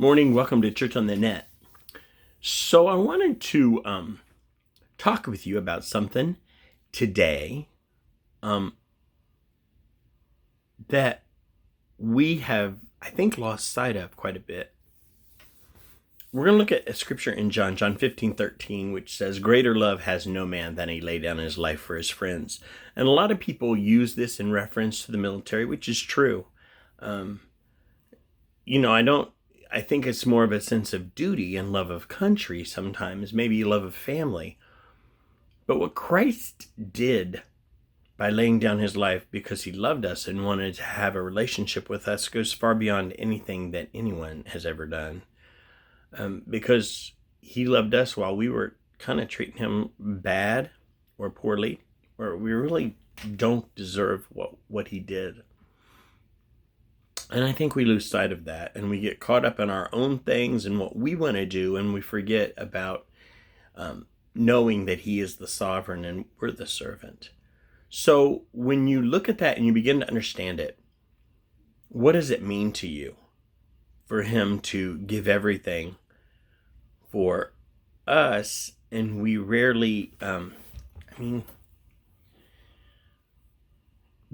Morning, welcome to Church on the Net. So I wanted to talk with you about something today that we have, I think, lost sight of quite a bit. We're going to look at a scripture in John 15:13, which says, "Greater love has no man than he lay down his life for his friends." And a lot of people use this in reference to the military, which is true. I think it's more of a sense of duty and love of country sometimes, maybe love of family. But what Christ did by laying down his life because he loved us and wanted to have a relationship with us goes far beyond anything that anyone has ever done. Because he loved us while we were kind of treating him bad or poorly, or we really don't deserve what he did. And I think we lose sight of that, and we get caught up in our own things and what we want to do, and we forget about knowing that he is the sovereign and we're the servant. So when you look at that and you begin to understand it, what does it mean to you for him to give everything for us? And we rarely, the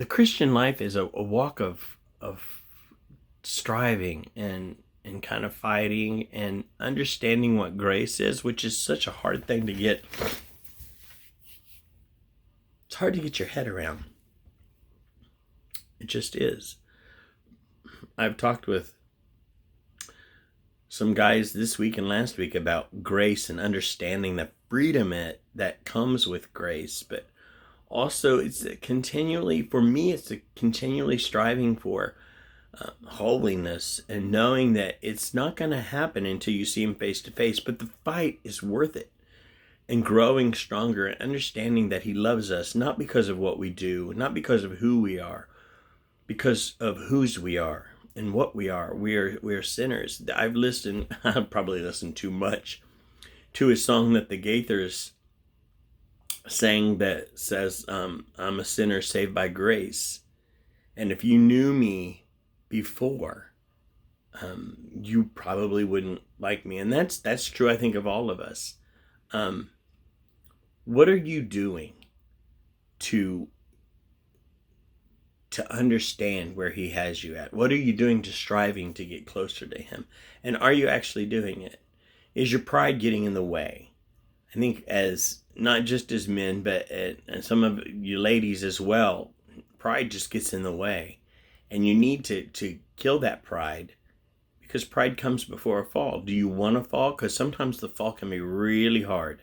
Christian life is a walk of striving and kind of fighting and understanding what grace is, which is such a hard thing to get. It's hard to get your head around. It just is. I've talked with some guys this week and last week about grace and understanding the freedom that comes with grace, but also it's continually striving for holiness and knowing that it's not going to happen until you see him face to face, but the fight is worth it, and growing stronger and understanding that he loves us not because of what we do, not because of who we are, because of whose we are and what we are. We are sinners. I've probably listened too much to a song that the Gaithers sang that says, I'm a sinner saved by grace, and if you knew me before, you probably wouldn't like me. And that's true, I think, of all of us. What are you doing to understand where he has you at? What are you doing to striving to get closer to him? And are you actually doing it? Is your pride getting in the way? I think as not just as men, but and some of you ladies as well, pride just gets in the way. And you need to kill that pride, because pride comes before a fall. Do you want to fall? Because sometimes the fall can be really hard,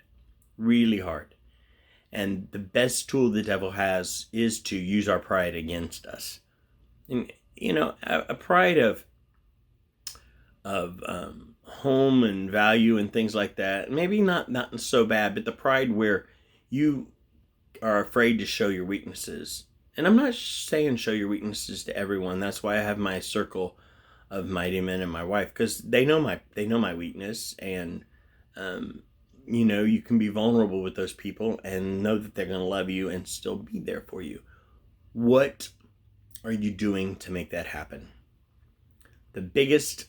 really hard. And the best tool the devil has is to use our pride against us. And, a pride of home and value and things like that, maybe not so bad, but the pride where you are afraid to show your weaknesses. And I'm not saying show your weaknesses to everyone. That's why I have my circle of mighty men and my wife, because they know my weakness, and you can be vulnerable with those people and know that they're going to love you and still be there for you. What are you doing to make that happen? The biggest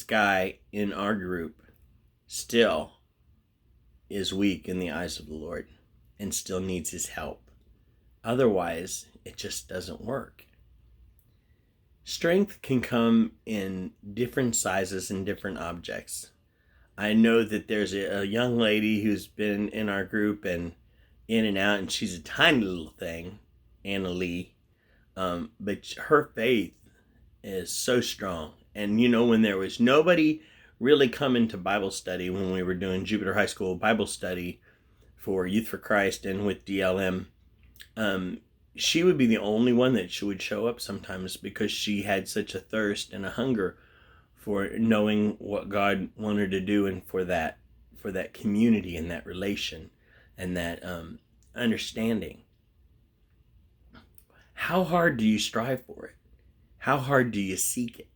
guy in our group still is weak in the eyes of the Lord and still needs his help. Otherwise, it just doesn't work. Strength can come in different sizes and different objects. I know that there's a young lady who's been in our group and in and out, and she's a tiny little thing, Anna Lee, but her faith is so strong. And when there was nobody really coming to Bible study, when we were doing Jupiter High School Bible study for Youth for Christ and with DLM, she would be the only one that would show up sometimes, because she had such a thirst and a hunger for knowing what God wanted to do, and for that community and that relation and that understanding. How hard do you strive for it? How hard do you seek it?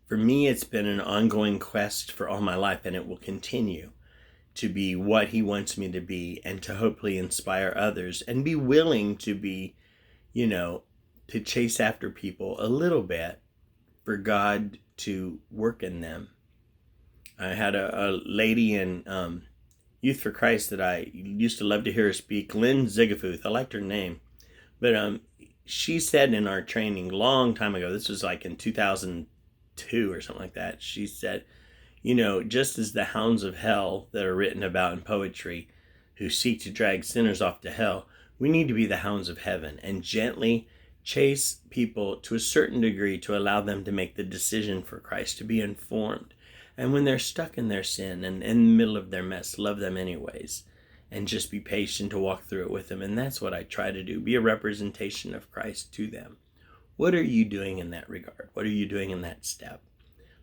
For me, it's been an ongoing quest for all my life, and it will continue to be what he wants me to be, and to hopefully inspire others, and be willing to be, to chase after people a little bit for God to work in them I had a lady in Youth for Christ that I used to love to hear her speak, Lynn Zigafuth. I liked her name. But she said in our training long time ago, this was like in 2002 or something like that, she said, just as the hounds of hell that are written about in poetry who seek to drag sinners off to hell, we need to be the hounds of heaven and gently chase people to a certain degree to allow them to make the decision for Christ, to be informed. And when they're stuck in their sin and in the middle of their mess, love them anyways. And just be patient to walk through it with them. And that's what I try to do. Be a representation of Christ to them. What are you doing in that regard? What are you doing in that step?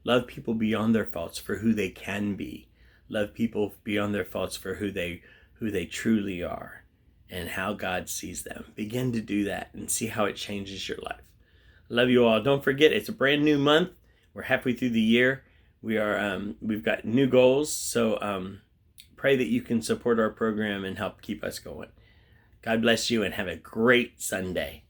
Love people beyond their faults for who they can be. Love people beyond their faults for who they truly are and how God sees them. Begin to do that and see how it changes your life. Love you all. Don't forget, it's a brand new month. We're halfway through the year. We've got new goals. So pray that you can support our program and help keep us going. God bless you and have a great Sunday.